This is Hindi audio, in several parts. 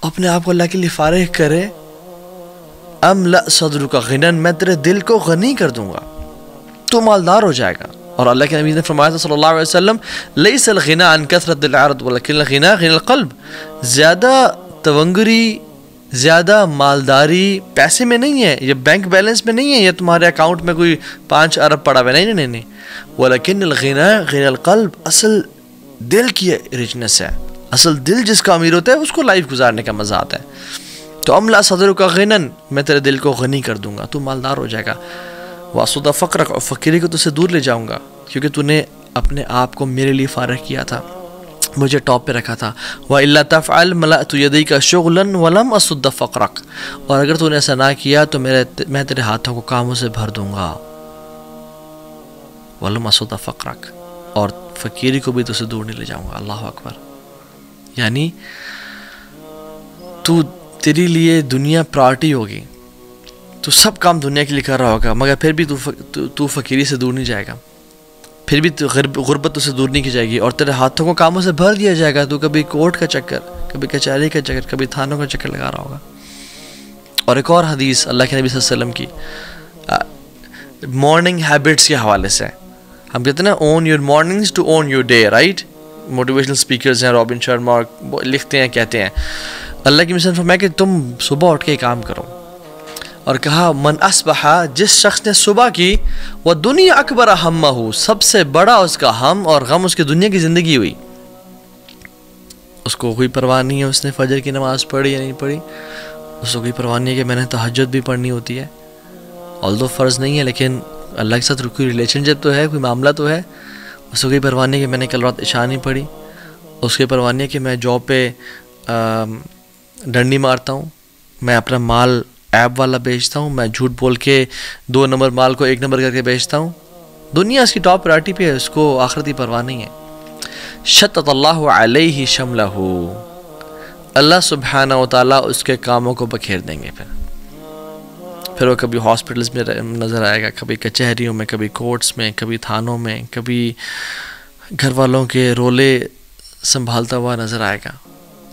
अपने आप को अल्लाह के लिए फारिग करे। अमला सदरुका गिनन, मैं तेरे दिल को गनी कर दूंगा, तो मालदार हो जाएगा। और अल्लाह के नबी ने फरमाया था सल्लल्लाहु अलैहि वसल्लम, लैसल गिना अन कसरतिल अर्द वलकिन गिना गिनल क़ल्ब, ज़्यादा तवंगरी, ज़्यादा मालदारी पैसे में नहीं है, ये बैंक बैलेंस में नहीं है, ये तुम्हारे अकाउंट में कोई 5 अरब पड़ा हुआ, नहीं नहीं नहीं, वलकिन गिना गिनल क़ल्ब, असल दिल की रिचनेस है। असल दिल जिसका अमीर होता है उसको लाइफ गुजारने का मज़ा आता है। तो अमला सदरुका गिनन, मैं तेरे दिल को गनी कर दूंगा, तू मालदार हो जाएगा। वासुदा फ़क़रक, और फ़कीरी को तुझसे दूर ले जाऊंगा, क्योंकि तूने अपने आप को मेरे लिए फारिग किया था, मुझे टॉप पे रखा था। व इल्ला तफ़अल मलअतु यदैका शुग़लन वलम असुद्द फ़क़रक, और अगर तूने ऐसा ना किया तो मैं तेरे हाथों को कामों से भर दूंगा। वलम असुद्द फ़क़रक, और फ़कीरी को भी तुझसे दूर नहीं ले जाऊंगा। अल्लाह अकबर। यानी तेरे लिए दुनिया प्रायोरिटी होगी, तू सब काम दुनिया के लिए कर रहा होगा, मगर फिर भी तू फ़कीरी से दूर नहीं जाएगा, फिर भी गुर्बत तुझसे दूर नहीं की जाएगी, और तेरे हाथों को कामों से भर दिया जाएगा। तू कभी कोर्ट का चक्कर, कभी कचहरी का चक्कर, कभी थानों का चक्कर लगा रहा होगा। और एक और हदीस अल्लाह के नबी सल्लल्लाहु अलैहि वसल्लम की मॉर्निंग हैबिट्स के हवाले से, हम कहते हैं ना, own your mornings to own your day, right. Motivational speakers हैं, रॉबिन शर्मा, लिखते हैं, कहते हैं, अल्लाह की मिसाल फरमाया कि तुम सुबह उठ के काम करो। और कहा मन अस्बहा, जिस शख्स ने सुबह की, वह दुनिया अकबर हम्महु, सबसे बड़ा उसका हम और गम उसकी दुनिया की ज़िंदगी हुई। उसको कोई परवाह नहीं है उसने फजर की नमाज़ पढ़ी या नहीं पढ़ी, उसको कोई परवाह नहीं है कि मैंने तहज्जुद भी पढ़नी होती है, ऑल्दो फ़र्ज़ नहीं है, लेकिन अल्लाह के साथ कोई रिलेशनशिप तो है, कोई मामला तो है। उसको कोई परवाह नहीं है कि मैंने कल रात इशा नहीं पढ़ी, उसकी परवाह नहीं है कि मैं जॉब पे डंडी मारता हूँ, मैं अपना माल ऐप वाला बेचता हूँ, मैं झूठ बोल के 2 नंबर माल को 1 नंबर करके बेचता हूँ। दुनिया इसकी टॉप प्रायोरिटी पे है, उसको आखिरती परवाह नहीं है। शत्तल्लाहु अलैहि शमलहु, अल्लाह सुब्हानहु व तआला उसके कामों को बखेर देंगे। फिर वो कभी हॉस्पिटल्स में नज़र आएगा, कभी कचहरियों में, कभी कोर्ट्स में, कभी थानों में, कभी घर वालों के रोले संभालता हुआ नज़र आएगा।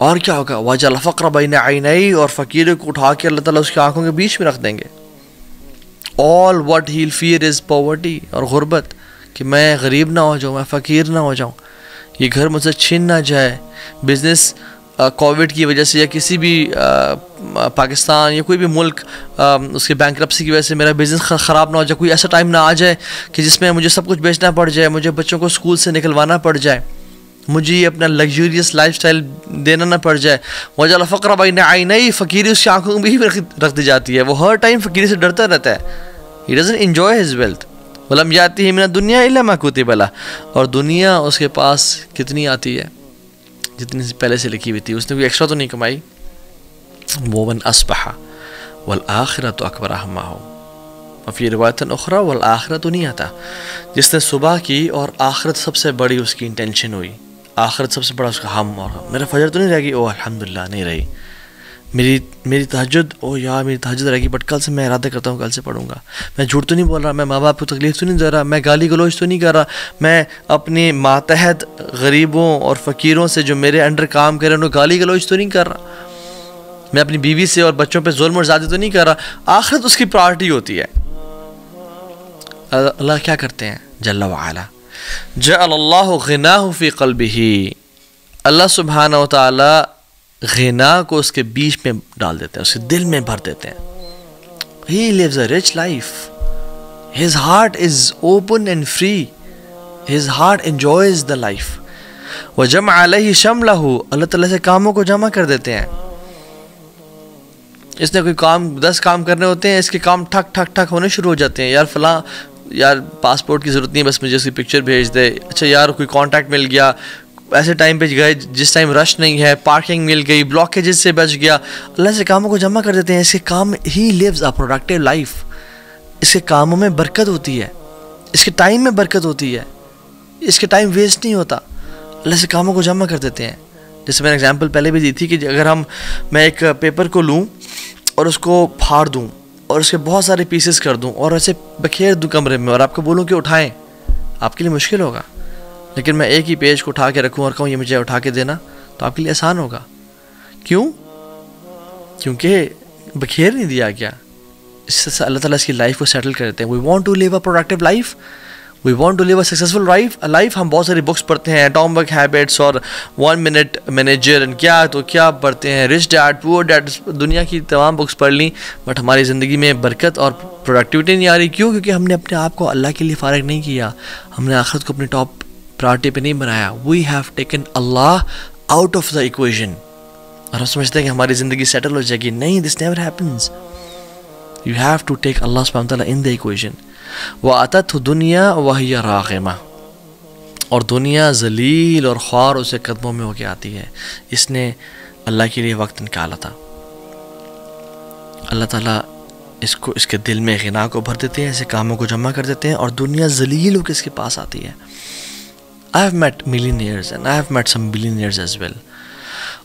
और क्या होगा, वजल फ़क़्र बैन ऐनैहि, और फ़कीर को उठा के अल्लाह ताला उसकी आंखों के बीच में रख देंगे। All what he fear is poverty, और गुर्बत, कि मैं गरीब ना हो जाऊँ, मैं फ़कीर ना हो जाऊँ, ये घर मुझसे छीन ना जाए। बिज़नेस कोविड की वजह से या किसी भी पाकिस्तान या कोई भी मुल्क उसके बैंकरप्सी की वजह से मेरा बिज़नेस ख़राब ना हो जाए, कोई ऐसा टाइम ना आ जाए कि जिसमें मुझे सब कुछ बेचना पड़ जाए, मुझे बच्चों को स्कूल से निकलवाना पड़ जाए, मुझे अपना लग्जूरियस लाइफस्टाइल देना ना पड़ जाए। वजल फ़क़्र बैन ऐनैहि, फ़कीरी उसकी आंखों में भी रख दी जाती है, वो हर टाइम फ़कीरी से डरता रहता है। ही डज़न्ट एंजॉय हिज वेल्थ। वलम यातिही मिन दुनिया इल्ला मा कुतिबा लह, और दुनिया उसके पास कितनी आती है, जितनी पहले से लिखी हुई थी, उसने कोई एक्स्ट्रा तो नहीं कमाई। वो मन अस्बहा वल आखिरतु अकबर हम्महु, फ़ी रिवायतिन उखरा वल आखिरतु नियता, जिसने सुबह की और आखिरत सबसे बड़ी उसकी इंटेंशन हुई, आखिरत सबसे बड़ा उसका हम, और मेरा फजर तो नहीं रहेगी, ओ अल्हम्दुलिल्लाह नहीं रही, मेरी तहज्जुद, ओ यार मेरी तहज्जुद रहेगी, बट कल से मैं इरादा करता हूँ कल से पढ़ूंगा, मैं झूठ तो नहीं बोल रहा, मैं माँ बाप को तकलीफ तो नहीं दे रहा, मैं गाली गलौज तो नहीं कर रहा, मैं अपने मातहत गरीबों और फ़कीरों से जो मेरे अंडर काम कर रहे हैं उन्हें गाली गलौज तो नहीं कर रहा, मैं अपनी बीवी से और बच्चों पे जुल्म और ज़्यादती तो नहीं कर रहा। आखिरत उसकी प्रायोरिटी होती है। अल्लाह क्या करते हैं, जल्ला व अला, जअलल्लाहु गिनाहु फ़ी क़ल्बिही, अल्लाह सुब्हानहु व तआला गिना को उसके बीच में डाल देते हैं, उसके दिल में भर देते हैं। He lives a rich life. His heart is open and free. His heart enjoys the life. वजमा अलैहि शमलहु, अल्लाह ताला से कामों को जमा कर देते हैं। इसने कोई काम 10 काम करने होते हैं, इसके काम ठक ठक ठक होने शुरू हो जाते हैं। यार फलां, यार पासपोर्ट की ज़रूरत नहीं है, बस मुझे उसकी पिक्चर भेज दे। अच्छा यार कोई कॉन्टैक्ट मिल गया, ऐसे टाइम पे गए जिस टाइम रश नहीं है, पार्किंग मिल गई, ब्लॉकेजेस से बच गया। अल्लाह से कामों को जमा कर देते हैं। इसके काम, he lives a productive life, इसके कामों में बरकत होती है, इसके टाइम में बरकत होती है, इसके टाइम वेस्ट नहीं होता। अल्लाह से कामों को जमा कर देते हैं। जैसे मैंने एग्जांपल पहले भी दी थी कि अगर मैं एक पेपर को लूँ और उसको फाड़ दूँ और उसके बहुत सारे पीसेस कर दूँ और ऐसे बखेर दूँ कमरे में और आपको बोलूँ कि उठाएं, आपके लिए मुश्किल होगा। लेकिन मैं एक ही पेज को उठा के रखूँ और कहूँ ये मुझे उठा के देना, तो आपके लिए आसान होगा। क्यों? क्योंकि बखेर नहीं दिया गया। इससे अल्लाह ताला इसकी लाइफ को सेटल कर देते हैं। We want to live a productive life, we want to live a successful life. हम बहुत सारी बुक्स पढ़ते हैं, एटॉमिक हैबिट्स और 1 मिनट मैनेजर एंड क्या पढ़ते हैं, रिच डैड पुअर डैड, दुनिया की तमाम बुक्स पढ़ ली, बट हमारी ज़िंदगी में बरकत और प्रोडक्टिविटी नहीं आ रही। क्यों? क्योंकि हमने अपने आप को अल्लाह के लिए फ़ारिग नहीं किया, हमने आखिरत को अपनी टॉप प्रायोरिटी पे नहीं बनाया। We have taken Allah out of the equation. और हम समझते हैं कि हमारी ज़िंदगी सेटल हो जाएगी। नहीं, this never happens. You have to take Allah सुब्हानहू व तआला इन द इक्वेशन। वअततहु दुनिया वहिय राग़िमा, और दुनिया जलील और ख्वार उसे कदमों में होके आती है। इसने अल्लाह के लिए वक्त निकाला था। अल्लाह ताला इसके दिल में गिना को भर देते हैं, ऐसे कामों को जमा कर देते हैं, और दुनिया जलील होकर इसके पास आती है। I have met millionaires and I have met some billionaires as well.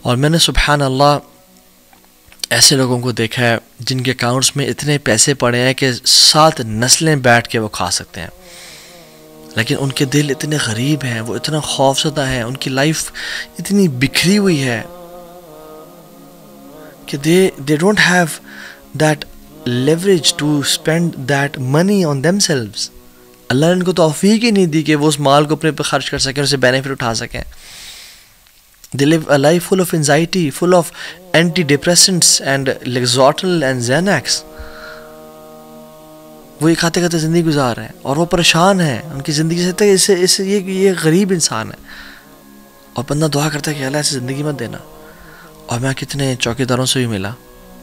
और मैंने सुबहान अल्लाह ऐसे लोगों को देखा है जिनके अकाउंट्स में इतने पैसे पड़े हैं कि 7 नस्लें बैठ के वो खा सकते हैं, लेकिन उनके दिल इतने गरीब हैं, वो इतना खौफज़दा है, उनकी लाइफ इतनी बिखरी हुई है कि they don't have that leverage to spend that money on themselves. Allah ने उनको तौफीक ही नहीं दी कि वो उस माल को अपने पे खर्च कर सकें, उससे बेनिफिट उठा सकें। They live a life full of anxiety, full of antidepressants and Lexotanil and Xanax. वो ये खाते खाते ज़िंदगी गुजार रहे हैं और वो परेशान हैं उनकी ज़िंदगी से। इससे ये गरीब इंसान है, और बंदा दुआ करता है कि अल्लाह ऐसी ज़िंदगी मत देना। और मैं कितने चौकीदारों से भी मिला,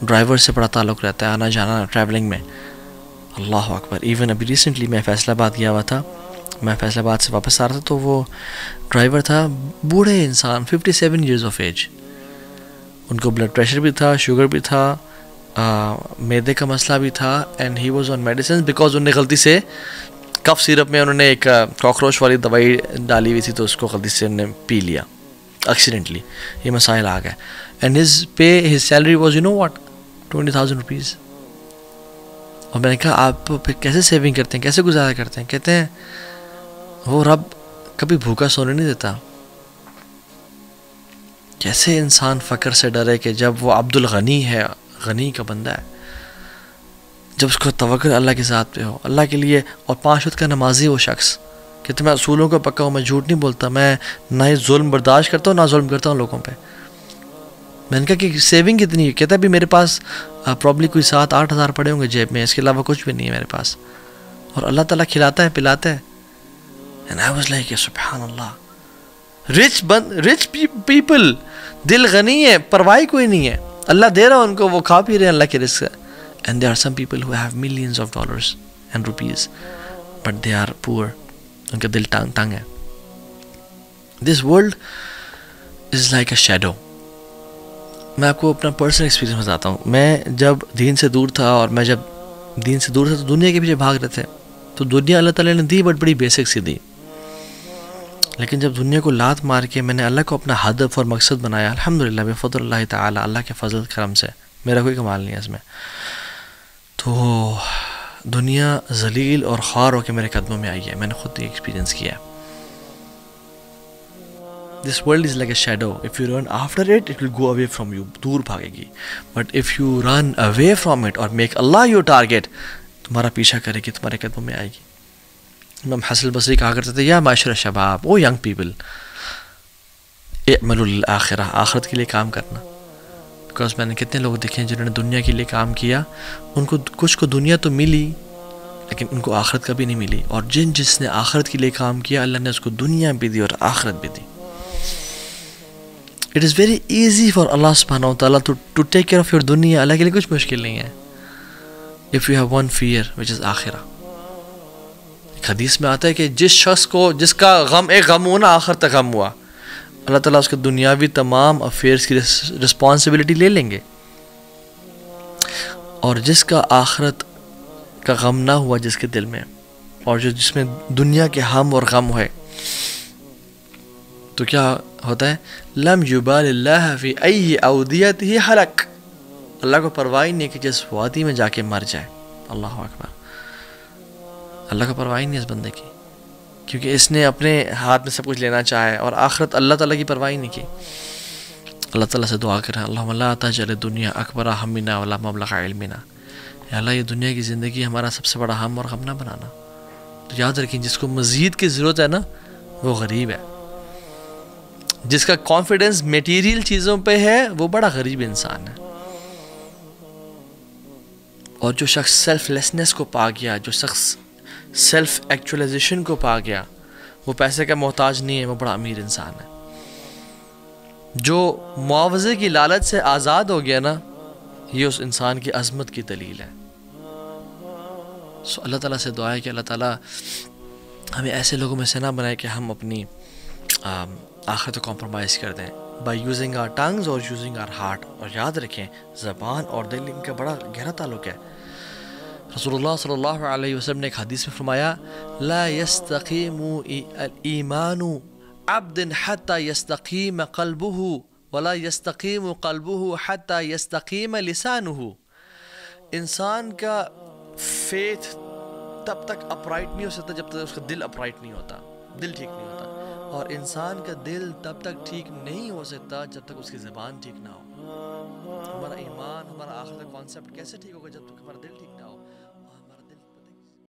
ड्राइवर से बड़ा ताल्लुक़ रहता है, आना जाना ट्रैवलिंग में। अल्लाह अकबर। इवन अभी रिसेंटली मैं फैसलाबाद गया हुआ था, मैं फैसलाबाद से वापस आ रहा था, तो वो ड्राइवर था, बूढ़े इंसान, 57 ईयर्स ऑफ एज। उनको ब्लड प्रेशर भी था, शुगर भी था, मैदे का मसला भी था, and he was on medicine because उन्हें गलती से कफ सिरप में उन्होंने एक कॉकरोच वाली दवाई डाली हुई थी, तो उसको गलती से उन्होंने पी लिया एक्सीडेंटली। ये मसाइल आ गए, and his salary was you know what 20,000 rupees. और मैंने कहा आप कैसे सेविंग करते हैं, कैसे गुजारा करते हैं? कहते हैं वो रब कभी भूखा सोने नहीं देता। कैसे इंसान फ़क्र से डरे कि जब वो अब्दुल गनी है, गनी का बंदा है, जब उसको तवक्कुल अल्लाह के साथ पे हो, अल्लाह के लिए, और 5 वक्त का नमाजी वो शख्स। कहते मैं असूलों को पक्का हूँ, मैं झूठ नहीं बोलता, मैं ना ही जुल्म बर्दाश्त करता हूँ ना जुल्म करता हूँ लोगों पे। मैंने कहा कि सेविंग कितनी है? कहता भी मेरे पास प्रॉब्ली कोई 7-8 हज़ार पड़े होंगे जेब में, इसके अलावा कुछ भी नहीं है मेरे पास, और अल्लाह ताला खिलाता है पिलाता है। And I was like, सुभान अल्लाह, रिच पीपल, दिल गनी है, परवाही कोई नहीं है, अल्लाह दे रहा है उनको, वो खा पी रहे हैं अल्लाह के रिज़्क़ से। And there are some people who have millions of dollars and rupees, but they are poor, उनका दिल तंग है। This world is like a shadow. मैं आपको अपना पर्सनल एक्सपीरियंस बताता हूँ। मैं जब दीन से दूर था, और मैं जब दीन से दूर था तो दुनिया के पीछे भाग रहे थे, तो दुनिया अल्लाह ताला ने दी बट बड़ी बेसिक सी दी। लेकिन जब दुनिया को लात मार के मैंने अल्लाह को अपना हदफ और मकसद बनाया, अल्हम्दुलिल्लाह बिफ़ज़्लिल्लाह ताला, अल्लाह के फजल करम से, मेरा कोई कमाल नहीं है इसमें, तो दुनिया जलील और ख्वार होकर मेरे कदमों में आई है। मैंने खुद ही एक्सपीरियंस किया है। This world is like a shadow. If you run after it, it will go away from you. दूर भागेगी। But if you run away from it or make Allah your target, तुम्हारा पीछा करेगी, तुम्हारे कदमों में आएगी। इमाम हसन बसरी कहा करते थे, या माशर शबाब, ओ यंग पीपल, इअमलू लिल आखिरा, आखिरत के लिए काम करना। बिकॉज मैंने कितने लोग देखे हैं जिन्होंने दुनिया के लिए काम किया, उनको कुछ को दुनिया तो मिली लेकिन उनको आखिरत कभी नहीं मिली, और जिसने आखिरत के लिए काम किया अल्लाह ने उसको दुनिया भी दी और आखिरत भी दी। It is very easy for Allah सुब्हानहू व तआला to take care of your duniya. Allah के लिए कुछ मुश्किल नहीं है, if you have one fear which is akhira. एक हदीस में आता है कि जिस शख्स को, जिसका गम एक गम हो ना, आखिर तक गम हुआ, अल्लाह ताला उसके दुनियावी तमाम अफेयर्स की रिस्पॉन्सिबिलिटी ले लेंगे, और जिसका आखिरत का गम ना हुआ जिसके दिल में, और जो जिसमें दुनिया के हम और गम है, तो क्या होता है, लम युबालिल्लाह फी अय्यि अवदियतिही हलक, अल्लाह को परवाह नहीं है कि जिस वादी में जाके मर जाए। अल्लाह अकबर। अल्लाह को परवाह नहीं है इस बंदे की, क्योंकि इसने अपने हाथ में सब कुछ लेना चाहे और आखिरत अल्लाह ताला की परवाह नहीं की। अल्लाह ताला से दुआ करें, अल्लाहुम्मा ला तजअल दुनिया अकबर हम्मिना वला मबलग़ इल्मिना। या अल्लाह ये दुनिया की ज़िंदगी हमारा सबसे बड़ा हम और गम ना बनाना। तो याद रखें, जिसको मज़ीद की ज़रूरत है ना, वो गरीब है। जिसका कॉन्फिडेंस मटेरियल चीज़ों पे है, वो बड़ा गरीब इंसान है। और जो शख्स सेल्फलेसनेस को पा गया, जो शख्स सेल्फ एक्चुअलाइजेशन को पा गया, वो पैसे का मोहताज नहीं है, वो बड़ा अमीर इंसान है। जो मुआवजे की लालच से आज़ाद हो गया ना, ये उस इंसान की अज़मत की दलील है। सो अल्लाह ताला से दुआ है कि अल्लाह ताला हमें ऐसे लोगों में से ना बनाए कि हम अपनी आखिरत को कॉम्प्रोमाइज़ कर दें बाय यूजिंग आवर टंग्स और यूजिंग आवर हार्ट। और याद रखें, ज़बान और दिल इनका बड़ा गहरा ताल्लुक है। रसूलुल्लाह सल्लल्लाहु अलैहि वसल्लम ने एक हदीस में फरमाया, ला यस्तकीमु ईमानु अब्दिन हत्ता यस्तकीम क़ल्बुहु वला यस्तकीमु क़ल्बुहु हत्ता यस्तकीम लिसानुहु। इंसान का फेथ तब तक अपराइट नहीं हो सकता जब तक उसका दिल अपराइट नहीं होता, दिल ठीक नहीं होता। और इंसान का दिल तब तक ठीक नहीं हो सकता जब तक उसकी ज़बान ठीक ना हो। हमारा ईमान, हमारा आखिरत का कॉन्सेप्ट कैसे ठीक होगा जब तक हमारा दिल ठीक ना हो।